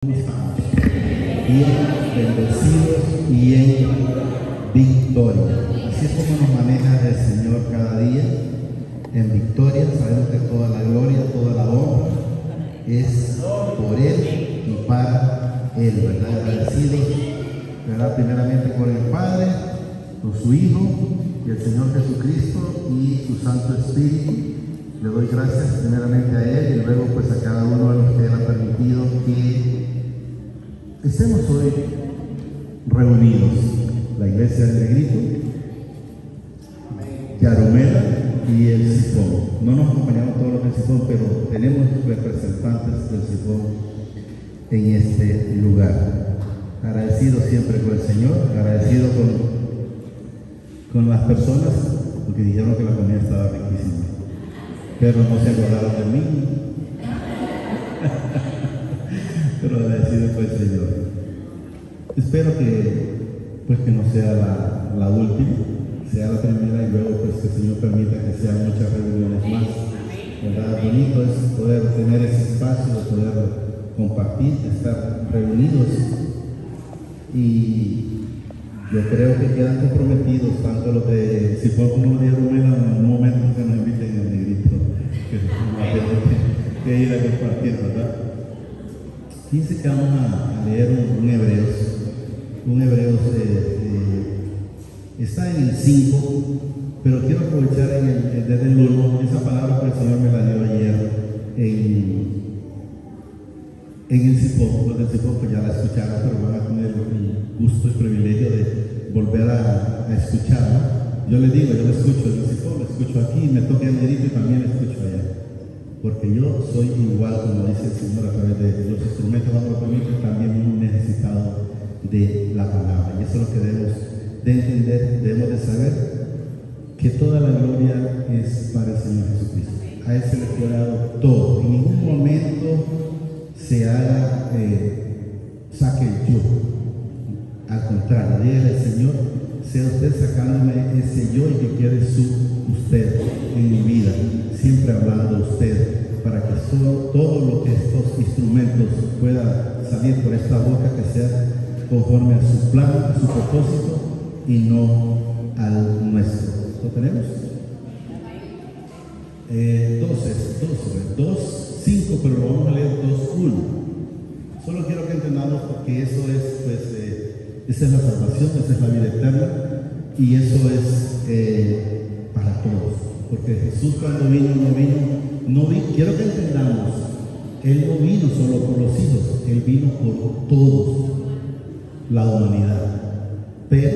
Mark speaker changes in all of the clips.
Speaker 1: Bien bendecidos y en victoria. Así es como nos maneja el Señor cada día, en victoria. Sabemos que toda la gloria, toda la honra es por Él y para Él, ¿verdad? Agradecidos, ¿verdad? Primeramente con el Padre, con su Hijo y el Señor Jesucristo y su Santo Espíritu. Le doy gracias primeramente a Él y luego pues a cada uno de los que Él ha permitido que estemos hoy reunidos. La iglesia del Negrito, Yaromela y el Sifón. No nos acompañamos todos los del Sifón, pero tenemos representantes del Sifón en este lugar. Agradecido siempre con el Señor, agradecido con las personas, porque dijeron que la comida estaba riquísima, pero no se acordaron de mí. Pero agradecido con el Señor. Espero que no sea la última, sea la primera, y luego pues que el Señor permita que sean muchas reuniones más. ¿Verdad? Bonito es poder tener ese espacio de poder compartir, estar reunidos, y yo creo que quedan comprometidos tanto los de Sifón como los de Yaromela en un momento que nos inviten al Negrito, que vamos a tener que ir a compartir, ¿verdad? Fíjense que vamos a leer un Hebreos, está en el 5, pero quiero aprovechar desde el 1, esa palabra que el Señor me la dio ayer en el Sifón. Los del Sifón pues ya la escucharon, pero van a tener el gusto y privilegio de volver a escucharla. Yo les digo, yo la escucho en el Sifón, la escucho aquí, me toca el Negrito y también la escucho allá. Porque yo soy igual, como dice el Señor, a través de los instrumentos anatrópicos, también muy necesitado de la palabra. Y eso es lo que debemos de entender, debemos de saber que toda la gloria es para el Señor Jesucristo. A Él se le fue dado todo. En ningún momento se haga, saque el yo. Al contrario, dígale al Señor, sea usted sacándome ese yo y que quede usted en mi vida, siempre hablando de usted, para que todo lo que estos instrumentos pueda salir por esta boca, que sea conforme a su plan, a su propósito y no al nuestro. ¿Lo tenemos? 2:5, pero lo vamos a leer 2:1. Solo quiero que entendamos, porque eso es, pues, esa es la salvación, esa es la vida eterna, y eso es para todos. Porque Jesús, cuando vino, quiero que entendamos, Él no vino solo por los hijos, Él vino por todos, la humanidad. Pero,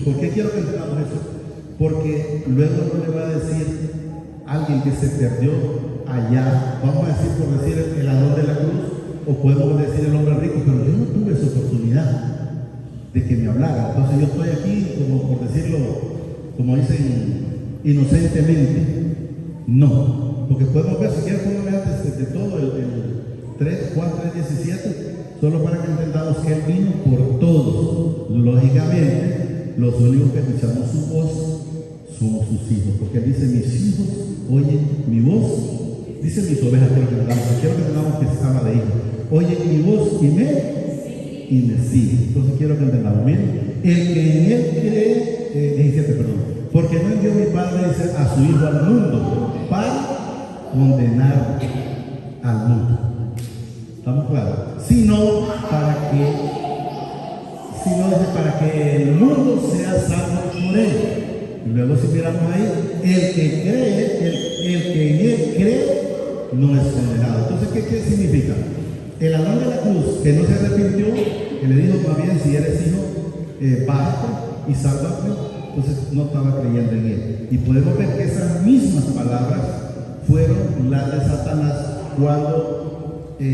Speaker 1: ¿por qué quiero que entendamos eso? Porque luego no le va a decir a alguien que se perdió allá, vamos a decir, por decir, el ladrón de la cruz, o podemos decir el hombre rico, pero yo no tuve esa oportunidad de que me hablara. Entonces yo estoy aquí, como por decirlo, como dicen, inocentemente. No, porque podemos ver, si quieren ponerme antes de todo el Juan 3:17, solo para que entendamos que Él vino por todos. Lógicamente, los únicos que escuchamos su voz somos sus hijos, porque Él dice: mis hijos oyen mi voz. Dice: mis ovejas, quiero que entendamos que se habla de hijos. Oyen mi voz y me siguen. Entonces quiero que entendamos, miren, el que en Él cree, 17, perdón. Porque no envió mi Padre, dice, a su Hijo al mundo para condenar al mundo. ¿Estamos claros? Sino para que el mundo sea salvo por Él. Y luego, si miramos ahí, el que en Él cree no es condenado. Entonces, ¿qué significa? El ladrón de la cruz, que no se arrepintió, que le dijo: más bien, si eres hijo, bájate y sálvate. Entonces no estaba creyendo en Él. Y podemos ver que esas mismas palabras fueron las de Satanás cuando el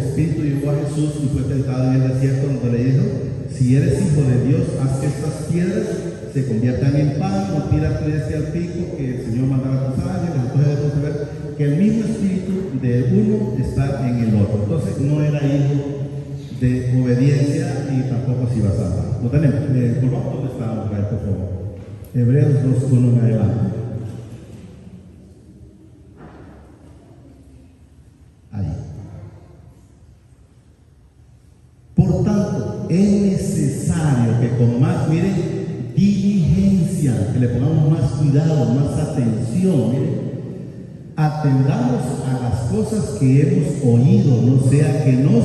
Speaker 1: Espíritu llevó a Jesús y fue tentado en el desierto, donde le dijo: si eres hijo de Dios, haz que estas piedras se conviertan en pan, o tírate de este al pico, que el Señor mandará a tus ángeles. Entonces debemos ver que el mismo espíritu de uno está en el otro. Entonces no era hijo de obediencia y tampoco se iba a salvar. Lo tenemos. Volvamos donde estábamos, por favor. Hebreos 2:1 en adelante. Ahí. Por tanto, es necesario que con más, miren, diligencia, que le pongamos más cuidado, más atención, miren, atendamos a las cosas que hemos oído, no sea que nos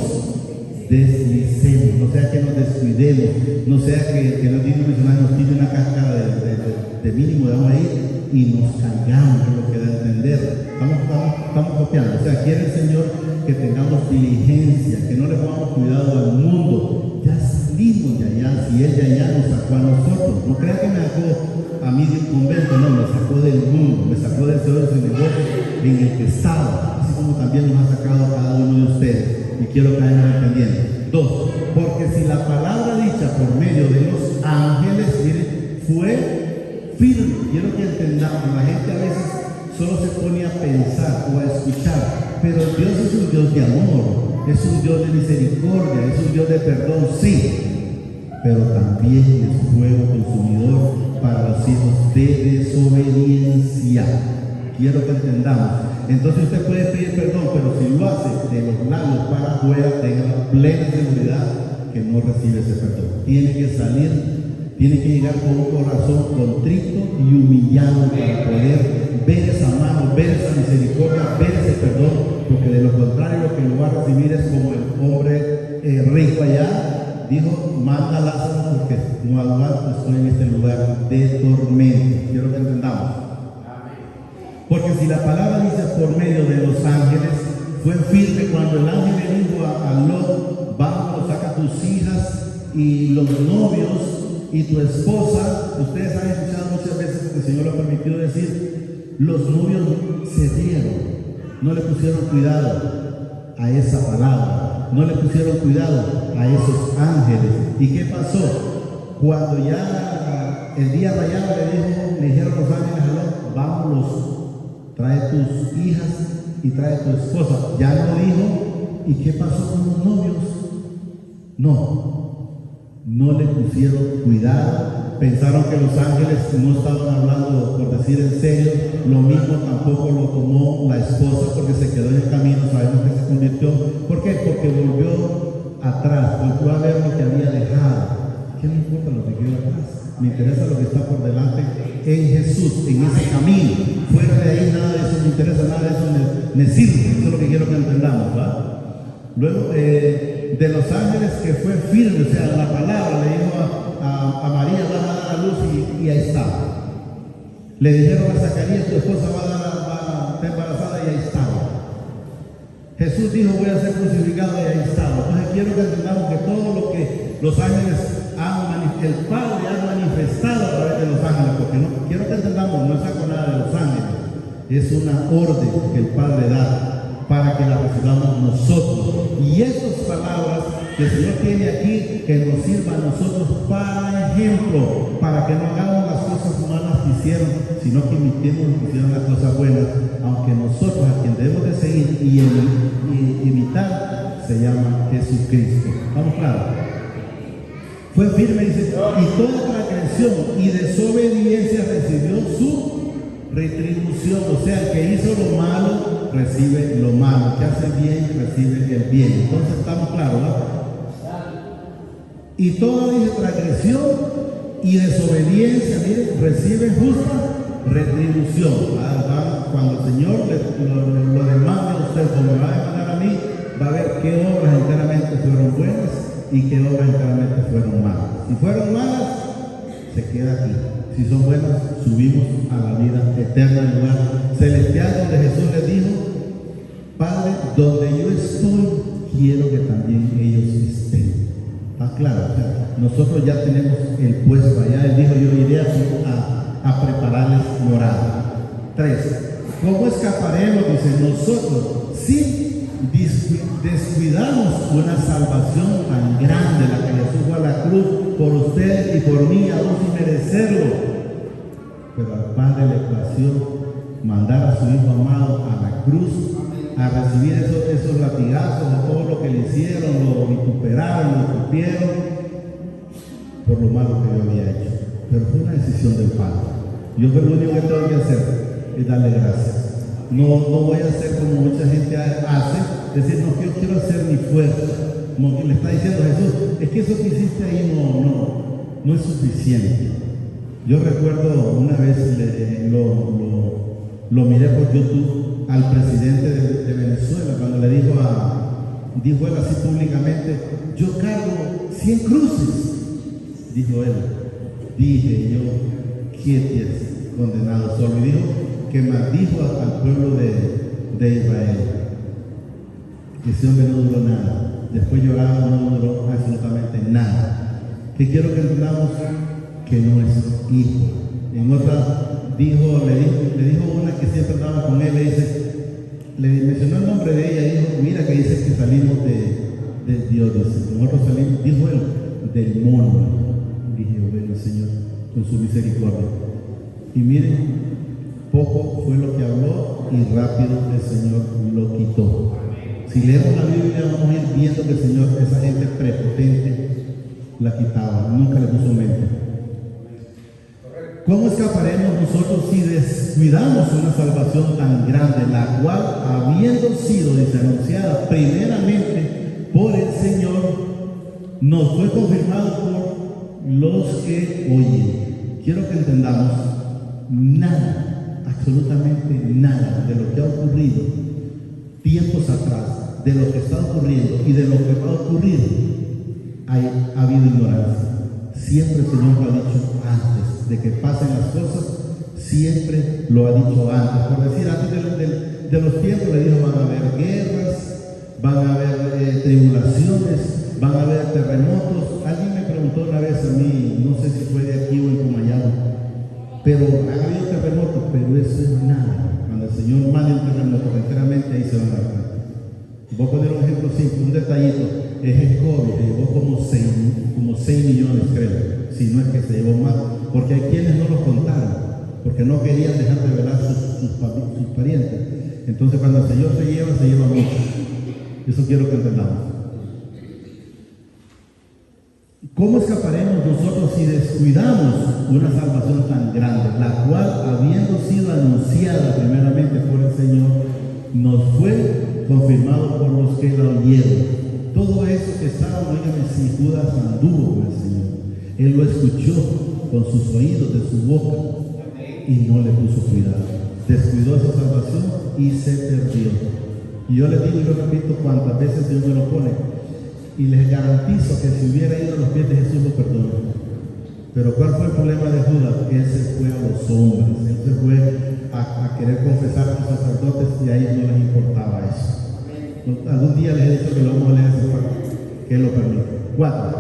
Speaker 1: deslicemos, no sea que nos descuidemos, no sea que nos tire una cáscara de mínimo de agua ahí y nos caigamos, es lo que da a entender. Estamos copiando. O sea, quiere el Señor que tengamos diligencia, que no le pongamos cuidado al mundo. Ya salimos de allá, si Él de allá nos sacó a nosotros. No crea que me sacó a mí de un convento, no, me sacó del mundo, me sacó del Señor de negocio en el que estaba, así como también nos ha sacado a cada uno de ustedes. Y quiero que vayan entendiendo. 2. Porque si la palabra dicha por medio de los ángeles, miren, fue firme. Quiero que entendamos, la gente a veces solo se pone a pensar o a escuchar, pero Dios es un Dios de amor, es un Dios de misericordia, es un Dios de perdón, sí, pero también es fuego consumidor para los hijos de desobediencia. Quiero que entendamos. Entonces usted puede pedir perdón, pero si lo hace de los labios para afuera, tenga plena seguridad que no recibe ese perdón. Tiene que salir, tiene que llegar con un corazón contrito y humillado para poder ver esa mano, ver esa misericordia, ver ese perdón, porque de lo contrario lo que lo va a recibir es como el hombre rico allá dijo: manda a Lázaro porque no aguanto, estoy en este lugar de tormento. Quiero que entendamos. Porque si la palabra dice por medio de los ángeles, fue firme cuando el ángel le dijo a Lot: vámonos, saca tus hijas y los novios y tu esposa. Ustedes han escuchado muchas veces que el Señor lo permitió decir: los novios cedieron, no le pusieron cuidado a esa palabra, no le pusieron cuidado a esos ángeles. ¿Y qué pasó? Cuando ya el día rayado le dijeron los ángeles a Lot: vámonos, trae tus hijas y trae tu esposa. Ya no dijo. ¿Y qué pasó con los novios? No le pusieron cuidado. Pensaron que los ángeles no estaban hablando por decir en serio. Lo mismo tampoco lo tomó la esposa, porque se quedó en el camino. Sabemos que se convirtió. ¿Por qué? Porque volvió atrás, volvió a ver lo que había dejado. ¿Qué me importa lo que quedó atrás? Me interesa lo que está por delante en Jesús, en ese camino. Fuera de ahí nada de eso me interesa, nada de eso me sirve. Eso es lo que quiero que entendamos, ¿va? Luego, de los ángeles que fue firme, o sea, la palabra le dijo a María: vas a dar a luz, y ahí estaba. Le dijeron a Zacarías: tu esposa va a estar embarazada, y ahí estaba. Jesús dijo: voy a ser crucificado, y ahí estaba. Entonces quiero que entendamos que todo lo que los ángeles el Padre ha manifestado a través de los ángeles, porque no quiero que entendamos, no saco nada de los ángeles, es una orden que el Padre da para que la recibamos nosotros. Y esas palabras que el Señor tiene aquí, que nos sirvan a nosotros para ejemplo, para que no hagamos las cosas malas que hicieron, sino que imitemos lo que hicieron las cosas buenas, aunque nosotros a quien debemos de seguir y imitar se llama Jesucristo. ¿Estamos claros? Fue firme, dice, y toda transgresión y desobediencia recibió su retribución. O sea, el que hizo lo malo recibe lo malo, el que hace bien recibe el bien. Entonces estamos claros, ¿no? Y toda transgresión y desobediencia, miren, recibe justa retribución. Cuando el Señor lo demande a usted, como me va a demandar a mí, va a ver qué obras enteramente fueron buenas y qué obras enteramente fueron malas. Si fueron malas, se queda aquí. Si son buenas, subimos a la vida eterna, el lugar celestial donde Jesús les dijo: Padre, donde yo estoy, quiero que también ellos estén. ¿Está claro? O sea, nosotros ya tenemos el puesto allá. Él dijo: yo iré a prepararles morada. 3. ¿Cómo escaparemos? Dice, nosotros, si descuidamos una salvación tan grande, la que Jesús fue a la cruz por ustedes y por mí, aún sin merecerlo. Pero al Padre le plació mandar a su Hijo amado a la cruz a recibir esos latigazos de todo lo que le hicieron, lo vituperaron, lo escupieron por lo malo que yo había hecho. Pero fue una decisión del Padre. Yo creo que lo único que tengo que hacer es darle gracias. No voy a hacer como mucha gente hace, decir, no, yo quiero hacer mi fuerza. Como que le está diciendo a Jesús, es que eso que hiciste ahí no es suficiente. Yo recuerdo una vez lo miré por YouTube al presidente de Venezuela cuando le dijo él así públicamente, yo cargo 100 cruces, dijo él. Dije yo, quietes, condenado solo. Y dijo que maldijo al pueblo de Israel. Ese hombre no duró nada. Después lloraba, no duró absolutamente nada. Que quiero que entendamos que no es hijo. En otra le dijo una que siempre andaba con él, le mencionó el nombre de ella y dijo, mira que dice que salimos de Dios, dice. Nosotros salimos, dijo él, del mono. Dije, bueno, Señor, con su misericordia. Y miren, poco fue lo que habló y rápido el Señor lo quitó. Si leemos la Biblia vamos a ir viendo que el Señor, esa gente prepotente, la quitaba, nunca le puso mente. ¿Cómo escaparemos nosotros si descuidamos una salvación tan grande, la cual, habiendo sido anunciada primeramente por el Señor, nos fue confirmado por los que oyen? Quiero que entendamos, nada, absolutamente nada de lo que ha ocurrido tiempos atrás, de lo que está ocurriendo y de lo que va a ocurrir, ha habido ignorancia. Siempre el Señor lo ha dicho antes de que pasen las cosas, siempre lo ha dicho antes. Por decir, antes de los tiempos le dijo, van a haber guerras, van a haber tribulaciones, van a haber terremotos. Alguien me preguntó una vez a mí, no sé si fue de aquí o en Comayagua, pero han habido terremotos, pero eso es nada. Cuando el Señor manda un terremoto, enteramente ahí se van a dar. Voy a poner un ejemplo simple, un detallito. Es el COVID, se llevó como 6 millones, creo, si no es que se llevó más, porque hay quienes no los contaron, porque no querían dejar de velar sus parientes. Entonces cuando el Señor se lleva mucho. Eso quiero que entendamos. ¿Cómo escaparemos nosotros si descuidamos una salvación tan grande, la cual, habiendo sido anunciada primeramente por el Señor, nos fue confirmado por los que la oyeron? Todo eso que estaba, oígame, si Judas anduvo con el Señor, él lo escuchó con sus oídos, de su boca, y no le puso cuidado. Descuidó esa salvación y se perdió. Y yo les digo y lo repito cuantas veces Dios me lo pone, y les garantizo que si hubiera ido a los pies de Jesús lo perdona. Pero ¿cuál fue el problema de Judas? Él se fue a los hombres, él se fue a querer confesar a los sacerdotes y a ellos no les importaba eso. Algún día les he dicho que lo vamos a leer esa parte, que Él lo permite. 4.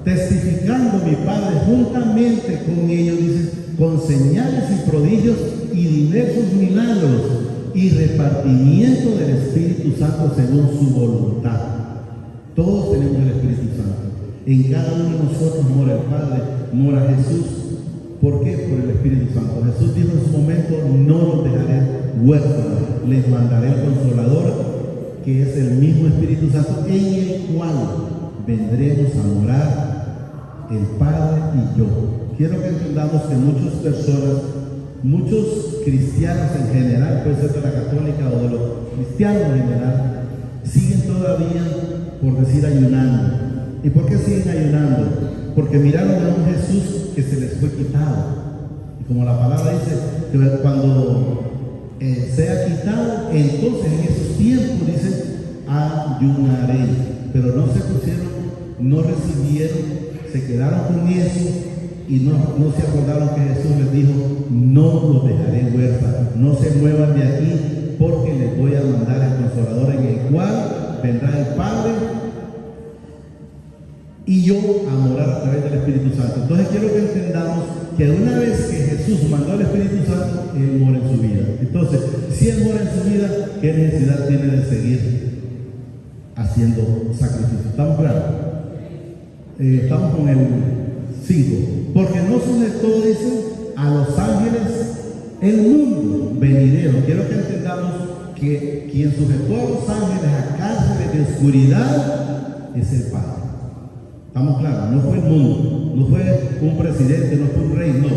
Speaker 1: Testificando mi Padre juntamente con ellos, dice, con señales y prodigios y diversos milagros y repartimiento del Espíritu Santo según su voluntad. Todos tenemos el Espíritu Santo. En cada uno de nosotros mora el Padre, mora Jesús. ¿Por qué? Por el Espíritu Santo. Jesús dijo en su momento, no los dejaré huérfanos, les mandaré el Consolador, que es el mismo Espíritu Santo, en el cual vendremos a morar el Padre y yo. Quiero que entendamos que muchas personas, muchos cristianos en general, puede ser de la católica o de los cristianos en general, siguen todavía, por decir, ayunando. ¿Y por qué siguen ayunando? Porque miraron a un Jesús que se les fue quitado. Y como la palabra dice, que cuando sea quitado, entonces en esos tiempos dice, ayunaré. Pero no se pusieron, no recibieron, se quedaron con eso y no se acordaron que Jesús les dijo, no los dejaré huérfanos, no se muevan de aquí porque les voy a mandar el Consolador, en el cual vendrá el Padre y yo a morar a través del Espíritu Santo. Entonces quiero que entendamos que una vez que Jesús mandó al Espíritu Santo, Él mora en su vida. Entonces, si Él mora en su vida, ¿qué necesidad tiene de seguir haciendo sacrificios? ¿Estamos claros? Estamos con el 5. Porque no sobre todo dice a los ángeles el mundo venidero. Quiero que entendamos que quien sujetó a los ángeles a cárceles de oscuridad es el Padre. ¿Estamos claros? No fue el mundo, no fue un presidente, no fue un rey, no.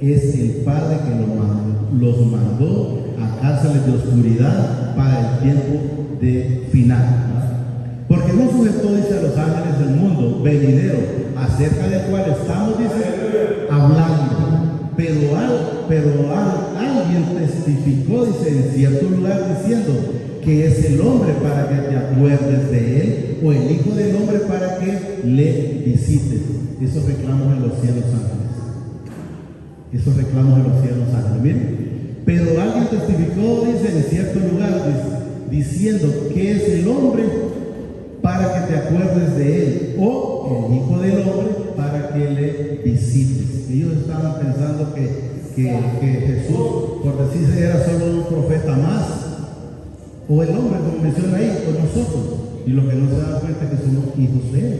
Speaker 1: es el Padre que los mandó a cárceles de oscuridad para el tiempo de final. Porque no sujetó, dice, a los ángeles del mundo venidero, acerca del cual estamos, dice, hablando. Pero alguien testificó, dice, en cierto lugar diciendo que es el hombre para que te acuerdes de él, o el Hijo del Hombre para que le visites. Esos reclamos en los cielos ángeles. Esos reclamos en los cielos ángeles. Miren. Pero alguien testificó, dice, en cierto lugar, diciendo que es el hombre para que te acuerdes de él, o el Hijo del Hombre para que le visites. Ellos estaban pensando que Jesús, por decirse, era solo un profeta más, o el hombre, como menciona ahí, o nosotros. Y lo que no se da cuenta es que somos hijos de él.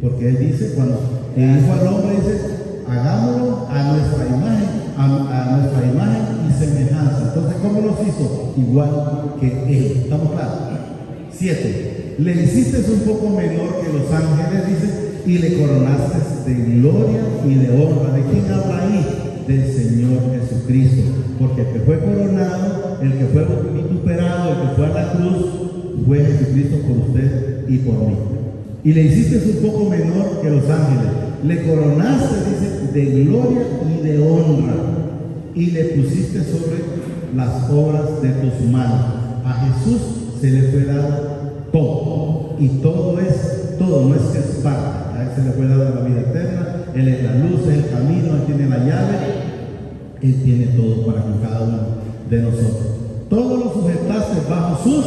Speaker 1: Porque él dice, cuando el Hijo al hombre dice, hagámoslo a nuestra imagen, a nuestra imagen y semejanza. Entonces, ¿cómo nos hizo? Igual que él. ¿Estamos claros? 7. Le hiciste un poco menor que los ángeles, dice, y le coronaste de gloria y de honra. ¿De quién habla ahí? Del Señor Jesucristo. Porque el que fue coronado, el que fue vituperado, el que fue a la cruz, fue Jesucristo por usted y por mí. Y le hiciste un poco menor que los ángeles. Le coronaste, dice, de gloria y de honra. Y le pusiste sobre las obras de tus manos. A Jesús se le fue dado todo. Y todo es todo, no es que es parte. A él se le fue dado la vida eterna. Él es la luz, es el camino, él tiene la llave. Él tiene todo para con cada uno de nosotros. Todo lo sujetaste bajo sus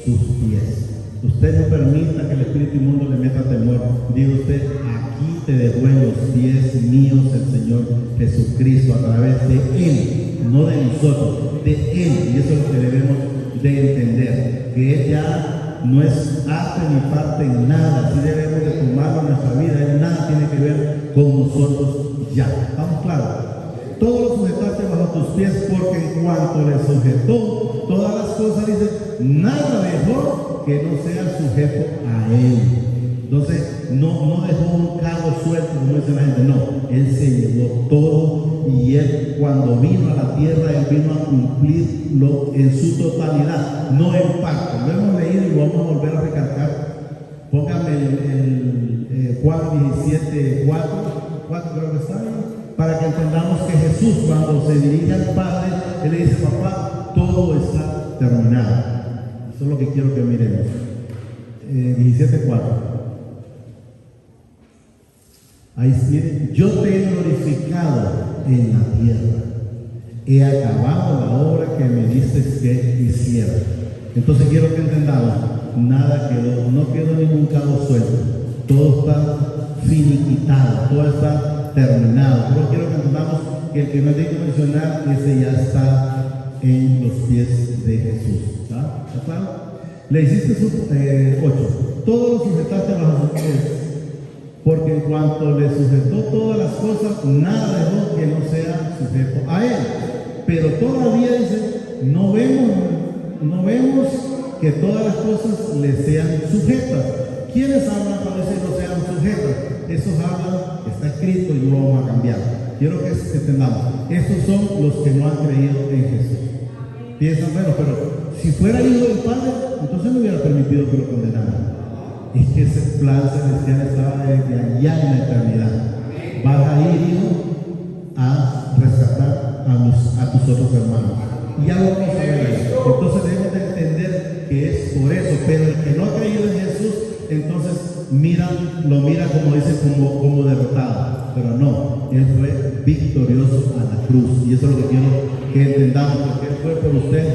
Speaker 1: pies. Usted no permita que el espíritu inmundo le meta temor. Diga usted, aquí te dejo en los pies míos el Señor Jesucristo, a través de Él, no de nosotros, de Él. Y eso es lo que debemos de entender, que Él ya no es arte ni parte en nada. Así debemos de tomarlo en nuestra vida. Él nada tiene que ver con nosotros ya. ¿Estamos claros? Todo lo sujetaste bajo tus pies, porque en cuanto le sujetó todas las cosas, dice, nada dejó que no sea sujeto a él. Entonces, no dejó un cabo suelto, como dice la gente, no, él se llevó todo, y él, cuando vino a la tierra, él vino a cumplirlo en su totalidad, no en parte. Lo hemos leído y lo vamos a volver a recalcar. Póngame el Juan 17, 4 creo que está ahí, para que entendamos que Jesús, cuando se dirige al Padre, él le dice, papá, todo está terminado. Eso es lo que quiero que miremos. 17:4. Ahí miren, yo te he glorificado en la tierra. He acabado la obra que me diste que hiciera. Entonces quiero que entendamos, nada quedó, no quedó ningún cabo suelto. Todo está finiquitado, todo está terminado. Pero quiero que entendamos que el que no tiene que mencionar, ese ya está en los pies de Jesús. ¿Está claro? Le hiciste 8. Todo lo sujetaste bajo sus pies, porque en cuanto le sujetó todas las cosas, nada dejó que no sea sujeto a él. Pero todavía dice, no vemos que todas las cosas le sean sujetas. ¿Quiénes hablan cuando dicen no sean sujetas? Esos hablan, está escrito y no lo vamos a cambiar. Quiero que entendamos, estos son los que no han creído en Jesús. Piensan, bueno, pero si fuera el Hijo del Padre, entonces no hubiera permitido que lo condenaran. Es que ese plan celestial estaba desde allá en la eternidad. Vas a ir, hijo, a rescatar a tus otros hermanos. Y ya lo vamos a ver ahí. Entonces debemos de entender que es por eso. Pero el que no ha creído en Jesús, entonces lo mira como dice, como derrotado. Pero no, él fue victorioso a la cruz. Y eso es lo que quiero que entendamos, porque él fue por usted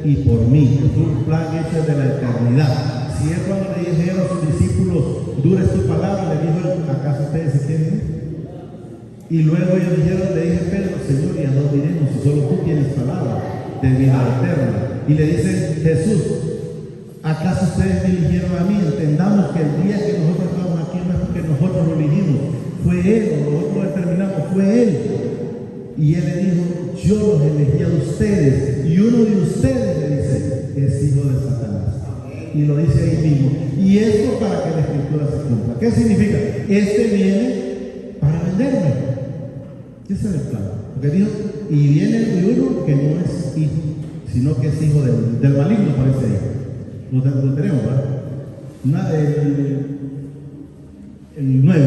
Speaker 1: y por mí. Fue un plan hecho de la eternidad. Si él, cuando le dijeron a sus discípulos, dura es tu palabra, le dijo, ¿acaso ustedes se quieren ir? Y luego ellos dijeron, le dije, Pedro, Señor, ¿y a dónde iremos? Si solo tú tienes palabra de vida eterna. Y le dice Jesús, ¿acaso ustedes me eligieron a mí? Entendamos que el día que nosotros estamos aquí no es porque nosotros lo elegimos, fue él, o nosotros lo determinamos, fue él. Y él le dijo, yo los elegí a ustedes, y uno de ustedes, le dice, es hijo de Satanás. Y lo dice ahí mismo. Y esto para que la escritura se cumpla. ¿Qué significa? Este viene para venderme. Ese es el plan. Porque dijo, y viene uno que no es hijo, sino que es hijo del maligno, parece ahí. Lo tenemos, ¿verdad? El 9.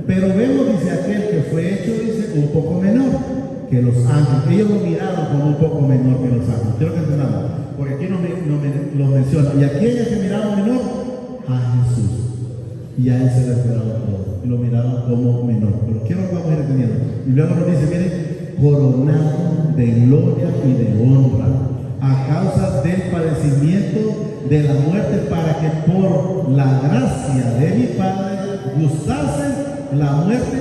Speaker 1: Pero vemos, dice aquel que fue hecho, dice, un poco menor que los ángeles. Ellos lo miraron como un poco menor que los ángeles. Quiero que entendamos, porque aquí lo menciona. ¿Y a quién es que miraron menor? A Jesús. Y a él se le esperaron todo. Y lo miraron como menor. Pero quiero que vamos a ir entendiendo. Y luego nos dice, miren, coronado de gloria y de honra, a causa del padecimiento de la muerte, para que por la gracia de mi Padre gustase la muerte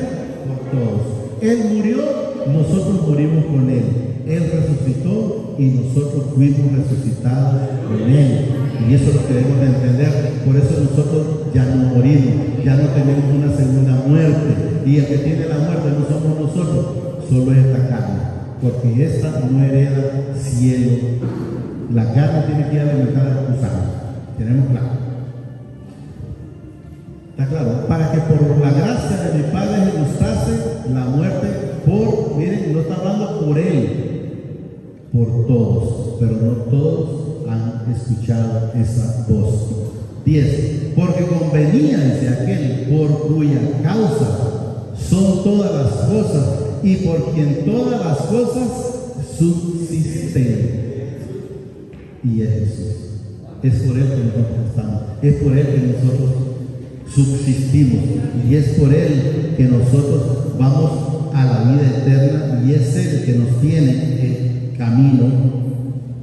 Speaker 1: por todos. Él murió, nosotros morimos con Él. Él resucitó y nosotros fuimos resucitados con Él. Y eso es lo que debemos de entender. Por eso nosotros ya no morimos, ya no tenemos una segunda muerte. Y el que tiene la muerte no somos nosotros, solo es esta carne. Porque esta no hereda cielo. La carne tiene que ir alimentada de tus años. Tenemos claro. ¿Está claro? Para que por la gracia de mi Padre me gustase la muerte por, miren, no está hablando por Él, por todos, pero no todos han escuchado esa voz. 10. Porque convenía, dice aquel, por cuya causa son todas las cosas y por quien todas las cosas subsisten. Y es Jesús. Es por Él que nosotros estamos. Es por Él que nosotros subsistimos. Y es por Él que nosotros vamos a la vida eterna. Y es Él que nos tiene el camino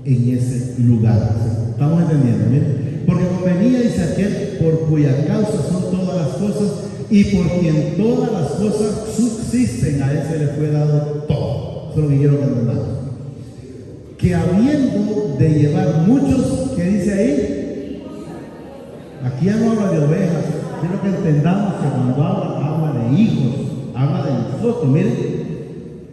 Speaker 1: en ese lugar. ¿Estamos entendiendo? ¿Bien? Porque convenía, dice aquel, por cuya causa son todas las cosas y por quien todas las cosas subsisten, a Él se le fue dado todo. Eso es lo que quiero que entendamos. Que habiendo de llevar muchos, ¿qué dice ahí? Aquí ya no habla de ovejas. Quiero que entendamos que cuando habla de hijos, habla de nosotros. Miren,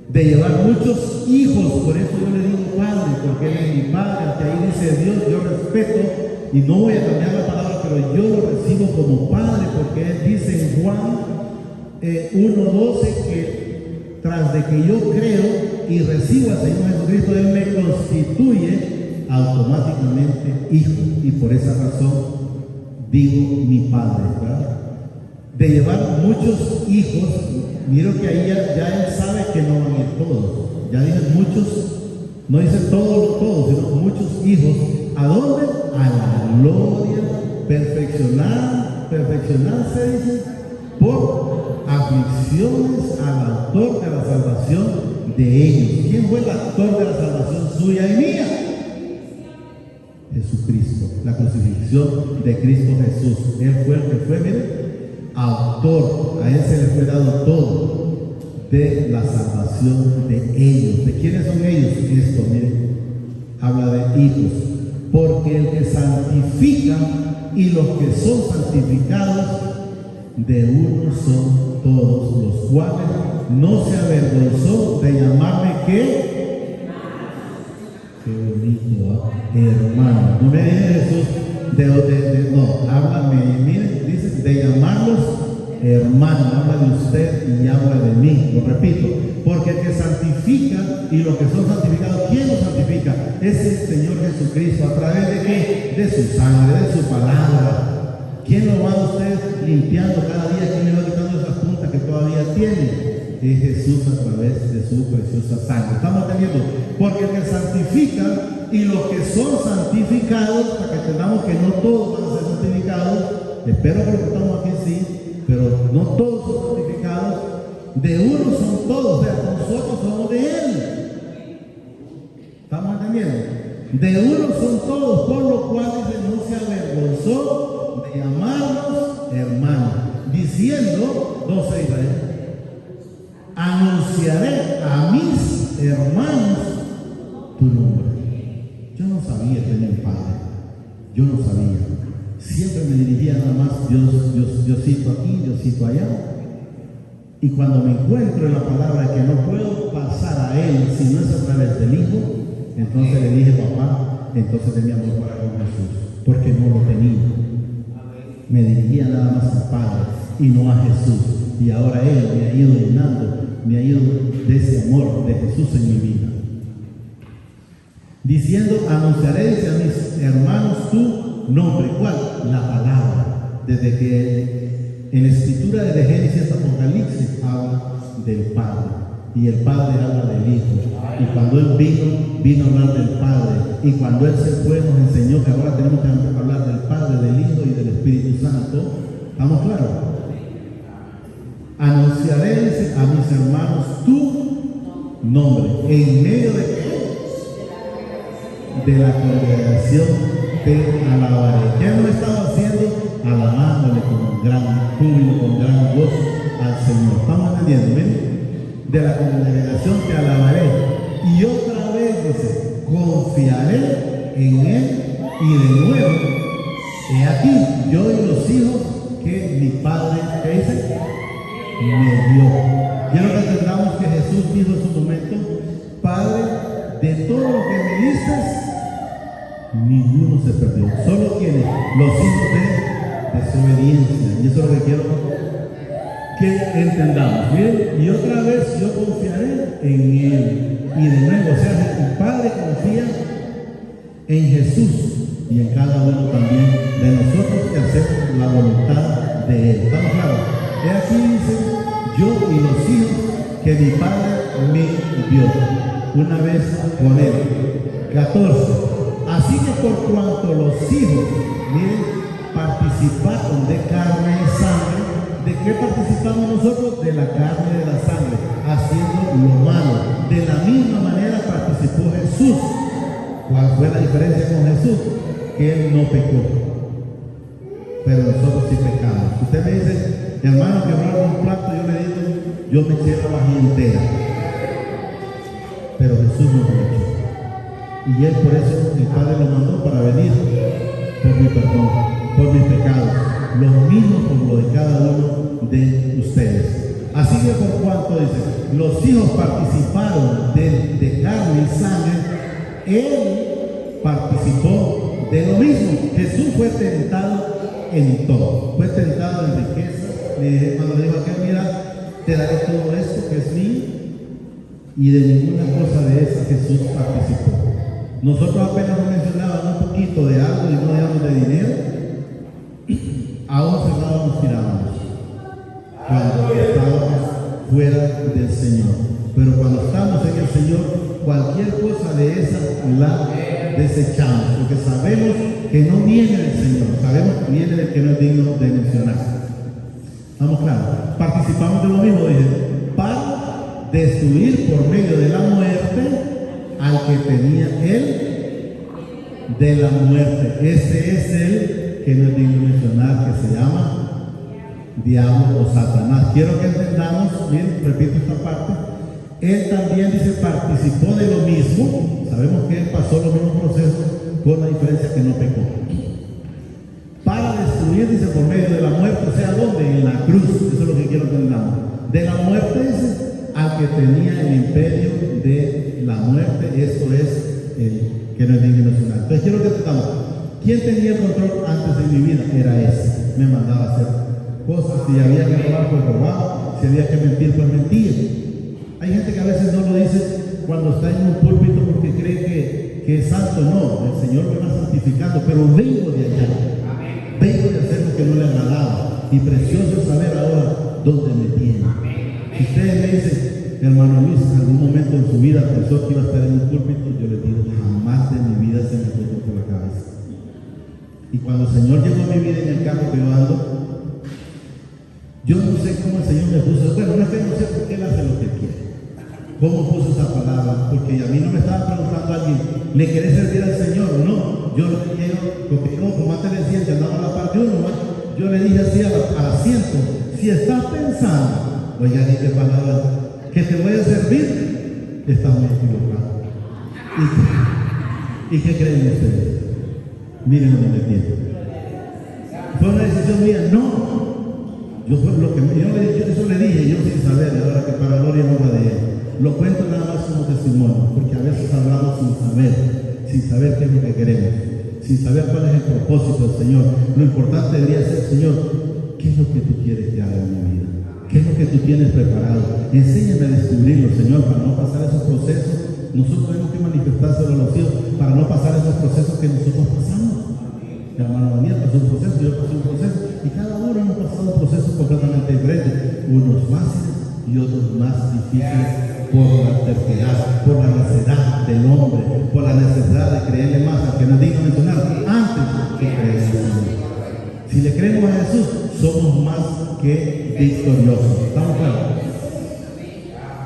Speaker 1: de llevar muchos hijos. Por eso yo le digo padre, porque Él es mi Padre. Que ahí dice Dios, yo respeto y no voy a cambiar la palabra, pero yo lo recibo como Padre, porque Él dice en Juan 1:12 que tras de que yo creo y recibo al Señor Jesucristo, Él me constituye automáticamente hijo. Y por esa razón digo mi Padre, ¿verdad? De llevar muchos hijos. Miro que ahí ya Él sabe que no van a ir todos. Ya dicen muchos, no dicen todos, sino muchos hijos. ¿A dónde? A la gloria, perfeccionarse, dice, por aflicciones al autor de la salvación de ellos. ¿Quién fue el autor de la salvación suya y mía? Jesucristo, la crucifixión de Cristo Jesús. Él fue el que fue, miren, autor. A Él se le fue dado todo de la salvación de ellos. ¿De quiénes son ellos? Esto, miren, habla de hijos. Porque el que santifica y los que son santificados, de uno son todos, los cuales no se avergonzó de llamarme ¿qué? Qué bonito, hermano. No me dice Jesús no, háblame, miren, dice de llamarlos hermano, habla de usted y habla de mí. Lo repito, porque el que santifica y los que son santificados, ¿quién los santifica? Es el Señor Jesucristo. ¿A través de qué? De su sangre, de su palabra. ¿Quién lo va a usted limpiando cada día? ¿Quién le va quitando esas puntas que todavía tiene? Es Jesús a través de su preciosa sangre. ¿Estamos entendiendo? Porque el que santifica y los que son santificados, para que entendamos que no todos van a ser santificados, espero que lo que estamos aquí sí, pero no todos son santificados, de uno son todos, o sea, nosotros somos de Él. ¿Estamos entendiendo? De uno son todos, por lo cual dice, no se avergonzó de llamarnos hermanos, diciendo, 12 Israel, anunciaré a mis hermanos tu nombre. Yo no sabía tener padre, yo no sabía. Siempre me dirigía nada más, Diosito aquí, Diosito allá. Y cuando me encuentro en la palabra que no puedo pasar a Él si no es a través del Hijo, entonces le dije, papá, entonces tenía amor para con Jesús, porque no lo tenía. Me dirigía nada más al Padre y no a Jesús. Y ahora Él me ha ido llenando me ha ido de ese amor de Jesús en mi vida. Diciendo, anunciaréis a mis hermanos tu nombre. ¿Cuál? La palabra. Desde que en la escritura de Génesis a Apocalipsis habla del Padre. Y el Padre habla del Hijo. Y cuando Él vino a hablar del Padre. Y cuando Él se fue, nos enseñó que ahora tenemos que hablar del Padre, del Hijo y del Espíritu Santo. ¿Estamos claros? Anunciaréis a mis hermanos tu nombre. ¿En medio de qué? De la congregación te alabaré. ¿Qué hemos estado haciendo? Alabándole con gran júbilo, con gran gozo al Señor. ¿Estamos entendiendo? ¿Ven? De la congregación te alabaré. Y otra vez dice, confiaré en Él. Y de nuevo, he aquí, yo y los hijos que mi Padre, ¿qué dice? Me dio. Quiero que entendamos que Jesús dijo en su momento, Padre, de todo lo que me diste, ninguno se perdió. Solo quienes, los hijos de desobediencia. Y eso es lo que quiero que entendamos. Bien, y otra vez yo confiaré en Él. Y de nuevo, o sea, el Padre confía en Jesús y en cada uno también de nosotros que hacemos la voluntad de Él. ¿Estamos claros? He aquí dice, yo y los hijos que mi Padre me dio. Una vez con Él. 14. Así que por cuanto los hijos, miren, participaron de carne y sangre, ¿de qué participamos nosotros? De la carne y de la sangre, haciendo lo malo. De la misma manera participó Jesús. ¿Cuál fue la diferencia con Jesús? Que Él no pecó, pero nosotros sí pecamos. Usted me dice, hermano, que abra un plato, yo le digo, yo me eché la vajilla entera, pero Jesús no lo echó. Y Él por eso, el Padre lo mandó para venir por mi perdón, por mis pecados, los mismos por lo de cada uno de ustedes. Así que por cuanto dice, los hijos participaron de carne y sangre, Él participó de lo mismo. Jesús fue tentado en todo. Fue tentado en riqueza. Cuando le dijo a aquel, mira, te daré todo esto que es mío. Y de ninguna cosa de esa Jesús participó. Nosotros apenas nos mencionábamos un poquito de algo y no digamos de dinero, aún cerrábamos, tirábamos cuando estábamos fuera del Señor. Pero cuando estamos en el Señor, cualquier cosa de esa la desechamos, porque sabemos que no viene del Señor, sabemos que viene del que no es digno de mencionar. ¿Estamos claros? Participamos de lo mismo, dice, para destruir por medio de la muerte al que tenía él de la muerte. Este es el que no es digno de mencionar, que se llama diablo o Satanás. Quiero que entendamos, bien, repito esta parte. Él también dice, participó de lo mismo. Sabemos que él pasó los mismos procesos, con la diferencia que no pecó. Para destruir, dice, por medio de la muerte, o sea, ¿dónde? En la cruz. Eso es lo que quiero que entendamos. De la muerte, dice, al que tenía el imperio de la muerte. Esto es el que no es digno de mencionar. Entonces quiero que entendamos. ¿Quién tenía el control antes de mi vida? Era ese. Me mandaba a hacer cosas. Si había que robar, pues robaba. Si había que mentir, pues mentía. Hay gente que a veces no lo dice cuando está en un púlpito porque cree que es santo. No, el Señor me va santificando, pero vengo de allá. Vengo de hacer lo que no le agradaba. Y precioso es saber ahora dónde me tiene. Si ustedes me dicen, hermano Luis, en algún momento en su vida pensó que iba a estar en un púlpito, yo le digo, jamás de mi vida se me pasó por la cabeza. Y cuando el Señor llegó a mi vida en el carro que yo ando, yo no sé cómo el Señor me puso, bueno, no es que no sé por qué Él hace lo que quiere. ¿Cómo puso esa palabra? Porque a mí no me estaba preguntando a alguien, ¿le querés servir al Señor? No, yo lo quiero, porque como antes le decía, que andaba a la parte de uno, yo le dije así al asiento, si estás pensando, oiga, ni qué palabra, que te voy a servir, estás muy equivocado. ¿Y qué creen ustedes? Miren dónde me tienen. Fue una decisión mía, no. Yo eso le dije yo sin saber, de ahora que para gloria y honra de Él. Lo cuento nada más como testimonio, porque a veces hablamos sin saber qué es lo que queremos, sin saber cuál es el propósito del Señor. Lo importante debería ser, Señor, ¿qué es lo que tú quieres que haga en mi vida? ¿Qué es lo que tú tienes preparado? Enséñame a descubrirlo, Señor, para no pasar esos procesos. Nosotros tenemos que manifestárselo a los hijos para no pasar esos procesos que nosotros pasamos. Mi hermano Daniel pasó un proceso, yo pasé un proceso, y cada uno hemos pasado procesos completamente diferentes, unos fáciles y otros más difíciles por la terquedad, por la necedad del hombre, por la necesidad de creerle más al que nos diga mencionar antes que creer en Jesús. Si le creemos a Jesús, somos más que victoriosos. ¿Estamos claros?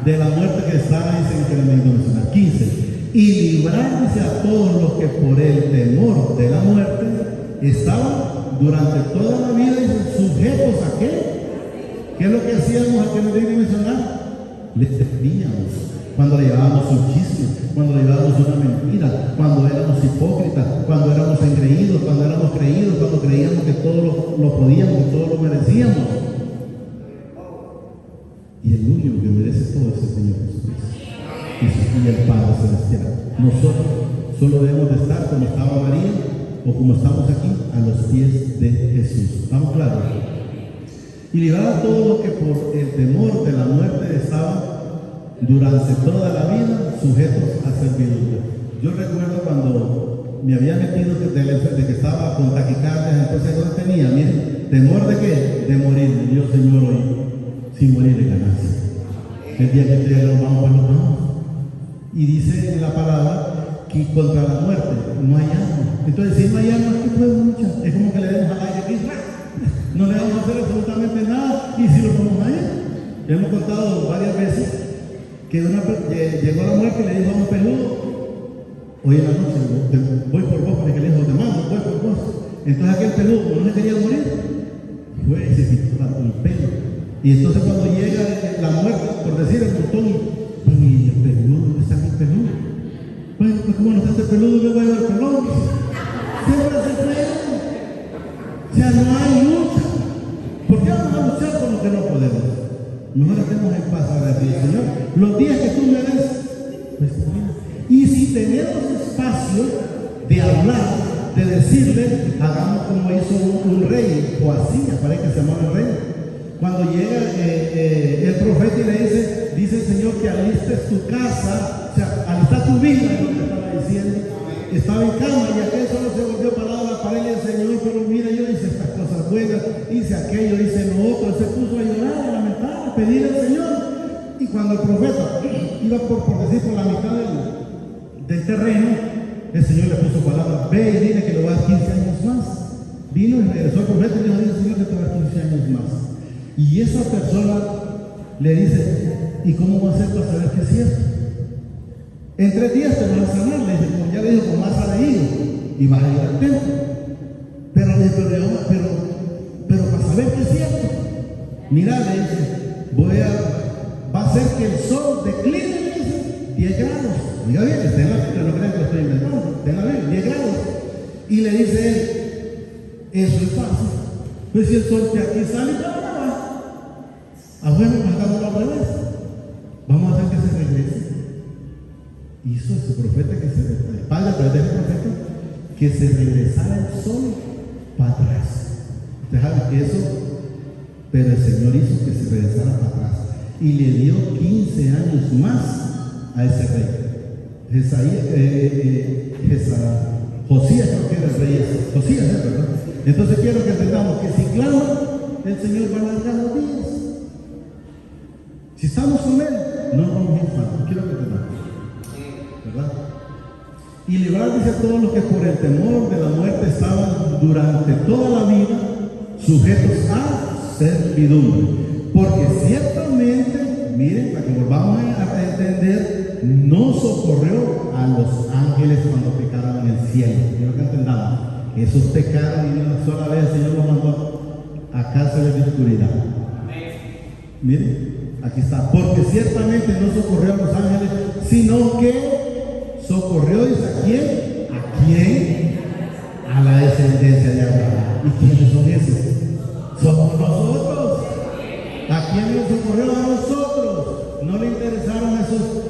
Speaker 1: De la muerte que está, dicen que le digo mencionar. 15. Y librarse a todos los que por el temor de la muerte estaban durante toda la vida sujetos a qué. ¿Qué es lo que hacíamos al que nos diga mencionar? Le temíamos. Cuando le llevábamos un chisme, cuando le llevábamos una mentira, cuando éramos hipócritas, cuando éramos engreídos, cuando éramos creídos, cuando creíamos que todo lo podíamos, que todo lo merecíamos. Y el único que merece todo es el Señor Jesucristo y el Padre Celestial. Nosotros solo debemos de estar como estaba María o como estamos aquí, a los pies de Jesús. ¿Estamos claros? Y librar a todos los que por el temor de la muerte estaban durante toda la vida sujetos a servidumbre. Yo recuerdo cuando me había metido de que estaba con taquicardia, entonces no tenía, miren, temor de qué, de morir. Y yo, Señor, hoy sin morir de ganancia. El día que ustedes lo vamos, pues nos vamos. Y dice en la palabra que contra la muerte no hay arma. Entonces, si no hay arma, ¿qué podemos luchar? Es como que le demos al aire aquí, no le vamos a hacer absolutamente nada. Y si lo ponemos ahí, ya hemos contado varias veces que llegó la muerte y le dijo a un peludo: hoy en la noche voy por vos, para que le dijo: te mando, voy por vos. Entonces aquel peludo, como no se quería morir, fue y se quitó el pelo. Y entonces cuando llega la muerte, por decir el botón, y el peludo, ¿dónde está mi peludo? Bueno, pues como no está este peludo, yo voy a ver el pelón. Siempre se fue. O sea, no hay lucha. ¿Por qué vamos a luchar con lo que no podemos? Mejor estemos en paz ahora, Señor. Los días que tú me des, pues también. Y si tenemos espacio de hablar, de decirle, hagamos como hizo un rey, o así, parece que se llamaba el rey. Cuando llega el profeta y le dice el Señor que alistes tu casa, o sea, alista tu vida, es lo que estaba diciendo. Estaba en cama y aquel solo se volvió palabra para él y el Señor, pero mira, yo hice estas cosas buenas, hice aquello, hice lo otro. Él se puso a llorar, a lamentar, a pedir al Señor. Y cuando el profeta iba por decir por la mitad del terreno, el Señor le puso palabra: ve y dile que lo va a dar 15 años más. Vino y regresó el profeta y le dijo: Señor, que te va a dar 15 años más. Y esa persona le dice: ¿y cómo va a ser para saber que es cierto? En 3 días te vas a sanar, le dice, como ya le dijo, con masa de hilo, y vas a ir al templo. Pero le dice, pero para saber que es cierto, mira, le dice, va a ser que el sol decline, le dice, 10 grados. Oiga bien, está en la Biblia, no crean que lo estoy inventando, está en la Biblia, 10 grados. Y le dice él: eso es fácil. Pues si el sol de aquí sale, ya no va. Bueno, hagámoslo al revés. Vamos a hacer que se regrese. Hizo ese profeta el padre a través del profeta, que se regresara el sol para atrás. Usted sabe que eso, pero el Señor hizo que se regresara para atrás y le dio 15 años más a ese rey. Josías, creo que era el rey ese. Josías, ¿verdad? Entonces quiero que entendamos que si clama, el Señor va a alargar los días. Si estamos con Él, no vamos a ir falta. Quiero que entendamos, ¿verdad? Y librar, dice, a todos los que por el temor de la muerte estaban durante toda la vida sujetos a servidumbre. Porque ciertamente, miren, para que volvamos a entender, no socorrió a los ángeles cuando pecaron en el cielo. Quiero que entendamos. Esos pecaron y una sola vez el Señor los mandó a cárceles de oscuridad. Miren, aquí está. Porque ciertamente no socorrió a los ángeles, sino que socorrió, dice, ¿a quién? ¿A quién? A la descendencia de Abraham. ¿Y quiénes son esos? Somos nosotros. ¿A quién nos socorrió? A nosotros. No le interesaron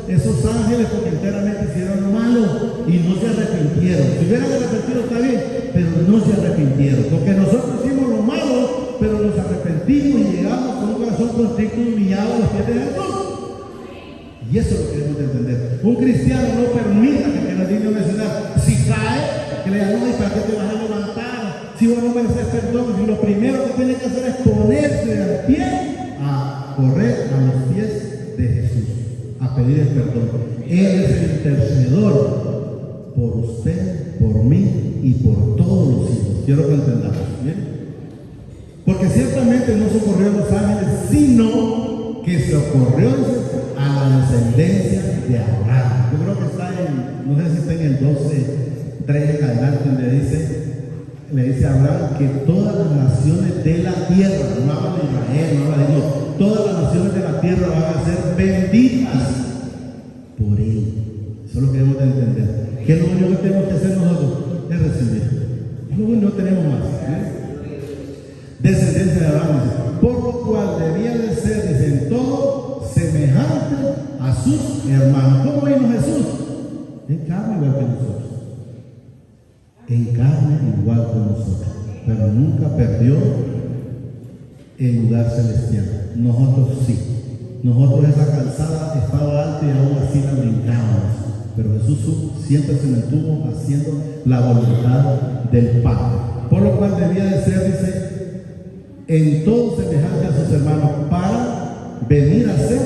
Speaker 1: esos ángeles porque enteramente hicieron lo malo y no se arrepintieron. Si hubieran arrepentido está bien, pero no se arrepintieron. Porque nosotros hicimos lo malo, pero pero nos arrepentimos y llegamos con un corazón constricto y humillado a los pies de Jesús. Y eso es lo que debemos de entender. Un cristiano no permita que nos diga mencionar, si cae, que le diga, no, ¿y para qué te vas a levantar? Si vos no mereces perdón, y lo primero que tiene que hacer es ponerse al pie, a correr a los pies de Jesús, a pedir el perdón. Él es el intercedor por usted, por mí y por todos los hijos. Quiero que entendamos, ¿bien? Porque ciertamente no socorrió a los ángeles, sino que socorrió a la descendencia de Abraham. Yo creo que está en, no sé si está en el 12:3 en adelante, donde le dice a Abraham que todas las naciones de la tierra, no habla de Israel, no habla de Dios, todas las naciones de la tierra van a ser benditas por él. Eso es lo que debemos de entender. ¿Qué es lo único que tenemos que hacer nosotros? Es recibir. Luego no tenemos más. Descendencia de Abraham, por lo cual debía de ser, dice, en todo semejante a sus hermanos. ¿Cómo vino Jesús? En carne igual que nosotros. En carne igual que nosotros. Pero nunca perdió el lugar celestial. Nosotros sí. Nosotros esa calzada estaba alta y aún así la brincábamos. Pero Jesús siempre se mantuvo haciendo la voluntad del Padre. Por lo cual debía de ser, dice, en todo semejante a sus hermanos, para venir a ser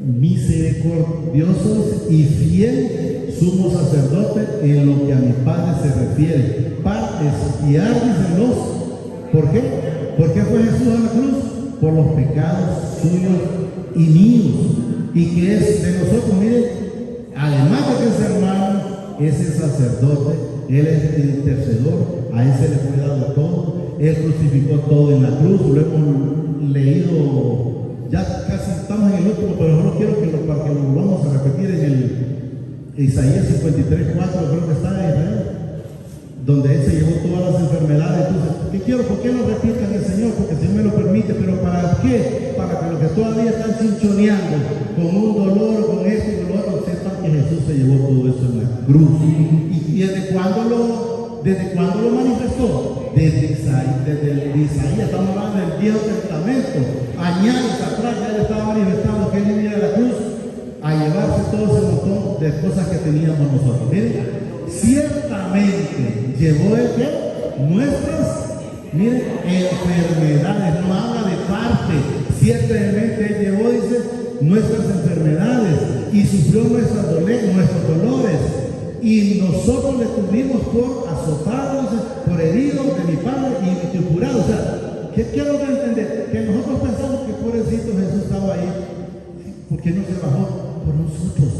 Speaker 1: misericordiosos y fiel sumo sacerdote en lo que a mi Padre se refiere, para expiar, dicen los. ¿Por qué? ¿Por qué fue Jesús a la cruz? Por los pecados suyos y míos, y que es de nosotros. Miren, además de que es hermano, es el sacerdote, él es el intercedor, a él se le fue dado todo. Él crucificó todo en la cruz, lo hemos leído, ya casi estamos en el último, pero solo quiero para que lo volvamos a repetir en el Isaías 53:4, creo que está en Israel, donde Él se llevó todas las enfermedades. Entonces, ¿qué quiero? ¿Por qué lo repitan el Señor? Porque el Señor me lo permite, pero ¿para qué? Para que los que todavía están chinchoneando con un dolor, con esto y con lo otro, sepan que Jesús se llevó todo eso en la cruz. ¿Y desde cuándo lo manifestó? Desde Isaías, estamos hablando del Viejo Testamento. Años atrás ya le estaba manifestando que Él venía de la cruz a llevarse todo ese montón de cosas que teníamos nosotros. Miren, ciertamente llevó Él nuestras, miren, enfermedades, no habla de parte, ciertamente Él llevó, dice, nuestras enfermedades y sufrió nuestros dolores. Y nosotros le tuvimos por azotados, por heridos de mi Padre y tripulados. O sea, ¿qué quiero entender? Que nosotros pensamos que pobrecito Jesús estaba ahí. ¿Por qué no se bajó? Por nosotros.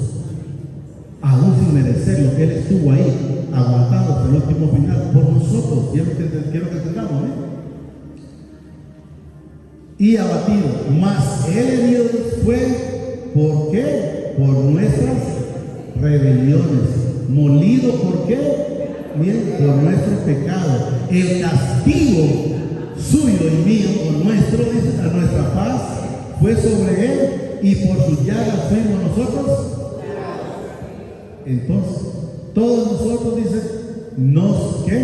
Speaker 1: Aún sin merecerlo, Él estuvo ahí, aguantando hasta el último final, por nosotros. Quiero que entendamos, Y abatido. Mas Él herido fue, ¿por qué? Por nuestras rebeliones. Molido, ¿por qué? Miren, por nuestro pecado. El castigo suyo y mío, o nuestro, dice, a nuestra paz, fue sobre Él, y por sus llagas fuimos nosotros. Entonces, todos nosotros, dice, nos, ¿qué?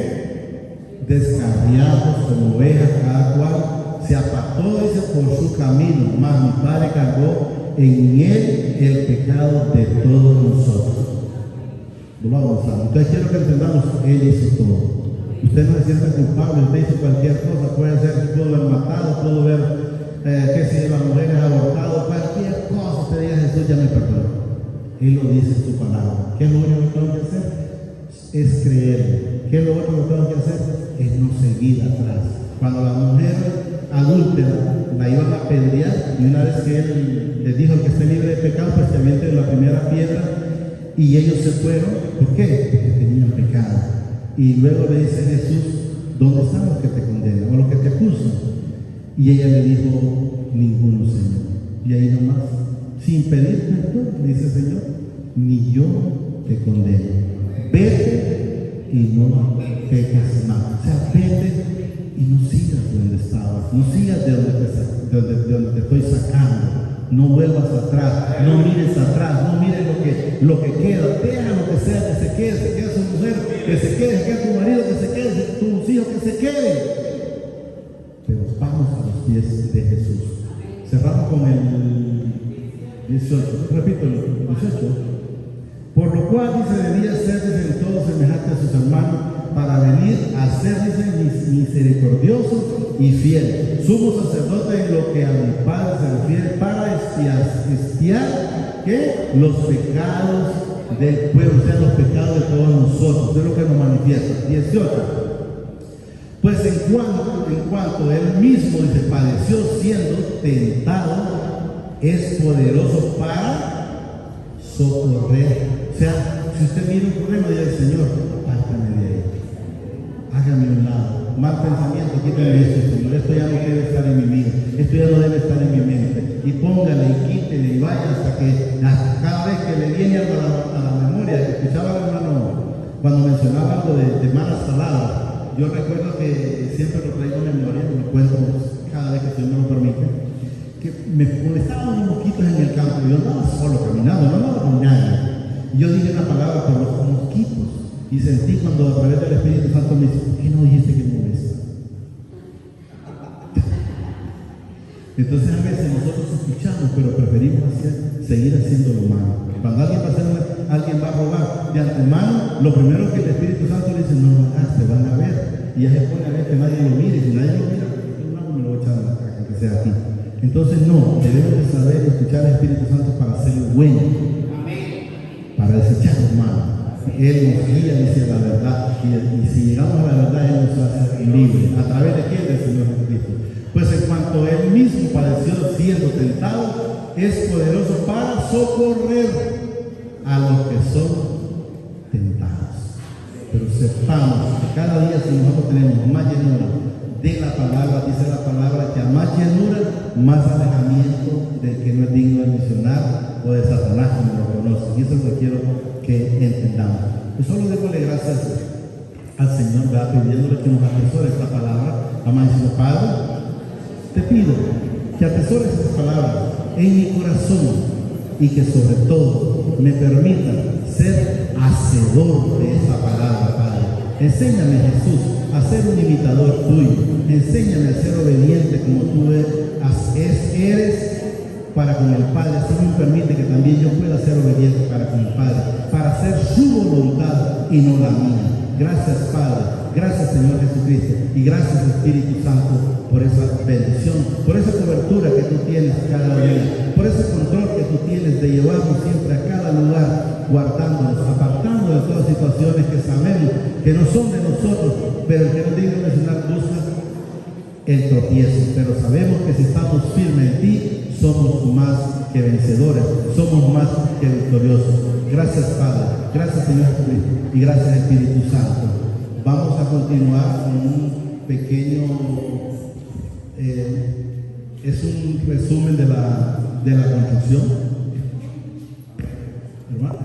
Speaker 1: Descarriamos como ovejas, cada cual se apartó, dice, por su camino, mas mi Padre cargó en Él el pecado de todos nosotros. Vamos a avanzar. Entonces quiero que entendamos, Él hizo todo. Usted no se siente culpable, usted hizo cualquier cosa, puede ser, pudo haber matado, pudo haber, que si las mujeres abortado, cualquier cosa, usted diga, Jesús ya me perdonó. Él lo dice en su palabra. ¿Qué es lo único que tengo que hacer? Es creer. ¿Qué es lo otro que tengo que hacer? Es no seguir atrás. Cuando la mujer adúltera la iban a apedrear, y una vez que Él les dijo que esté libre de pecado, pues que avienten la primera piedra, y ellos se fueron. ¿Por qué? Porque tenían pecado. Y luego le dice Jesús, ¿dónde están los que te condenan o los que te acusan? Y ella le dijo, ninguno, Señor. Y ahí nomás, sin pedir perdón, le dice el Señor, ni yo te condeno. Vete y no peques más. O sea, vete y no sigas donde estabas, no sigas de donde te estoy sacando. No vuelvas atrás, no mires atrás, no mires lo que queda, deja lo que sea, que se quede su mujer, que se quede tu marido, que se quede tus hijos, que se queden. Pero vamos a los pies de Jesús. Cerramos con el 18, repito el 18. Por lo cual dice, debía ser en todo semejante a sus hermanos, para venir a ser, dice, misericordioso y fiel, sumo sacerdote en lo que a mi Padre se refiere, para expiar ¿qué? Los pecados del pueblo, o sea, los pecados de todos nosotros. Es lo que nos manifiesta. 18. Pues en cuanto él mismo, dice, padeció siendo tentado, es poderoso para socorrer. O sea, si usted mira un problema, dice al Señor, apártame de ahí, hágame un lado, mal pensamiento, quítame esto, Señor, esto ya no debe estar en mi vida, esto ya no debe estar en mi mente, y póngale y quítele y vaya hasta que cada vez que le viene algo a la memoria. Escuchaba al hermano cuando mencionaba algo de malas palabras. Yo recuerdo que siempre lo traigo en memoria, lo cuento cada vez que el Señor me lo permite, que me molestaban unos mosquitos en el campo. Yo andaba solo caminando, no andaba con nadie. Y yo dije una palabra por los mosquitos y sentí cuando a través del Espíritu Santo me dice, ¿por qué no dijiste que molesta? Entonces a veces nosotros escuchamos, pero preferimos seguir haciendo lo malo. Cuando alguien va a robar de antemano, lo primero que el Espíritu Santo le dice, no lo hagas, te van a ver. Y ya se pone a ver que nadie lo mire. Si nadie lo mira, no me lo voy a echar a la caja, que sea aquí. Entonces no, debemos de saber escuchar al Espíritu Santo para hacer lo bueno, para desechar lo malo. Él nos guía, dice la verdad, y si llegamos a la verdad, Él nos hace libres. ¿A través de quién? Del Señor Jesucristo. Pues en cuanto Él mismo padeció siendo tentado, es poderoso para socorrer a los que son tentados. Pero sepamos que cada día, si nosotros tenemos más llenura de la palabra, dice la palabra que a más llenura, más alejamiento del que no es digno de misionar o de Satanás, como lo conoce. Y eso es lo que quiero que entendamos. Yo solo démosle gracias al Señor, ¿verdad? Pidiéndole que nos atesore esta palabra. Amadísimo Padre, te pido que atesores esta palabra en mi corazón y que sobre todo me permita ser hacedor de esta palabra, Padre. Enséñame, Jesús, a ser un imitador tuyo. Enséñame a ser obediente como tú eres para con el Padre. Así me permite que también yo pueda ser obediente para con el Padre, para hacer su voluntad y no la mía. Gracias, Padre. Gracias, Señor Jesucristo. Y gracias, Espíritu Santo, por esa bendición, por esa cobertura que tú tienes cada día, por ese control que tú tienes de llevarnos siempre a cada lugar, guardándonos, apartando de todas situaciones que sabemos que no son de nosotros, pero que no tienen que mencionar busca el tropiezo. Pero sabemos que si estamos firmes en ti, somos más que vencedores, somos más que victoriosos. Gracias, Padre. Gracias, Señor Jesucristo. Y gracias, Espíritu Santo. Vamos a continuar con un pequeño, es un resumen de la construcción. Hermano,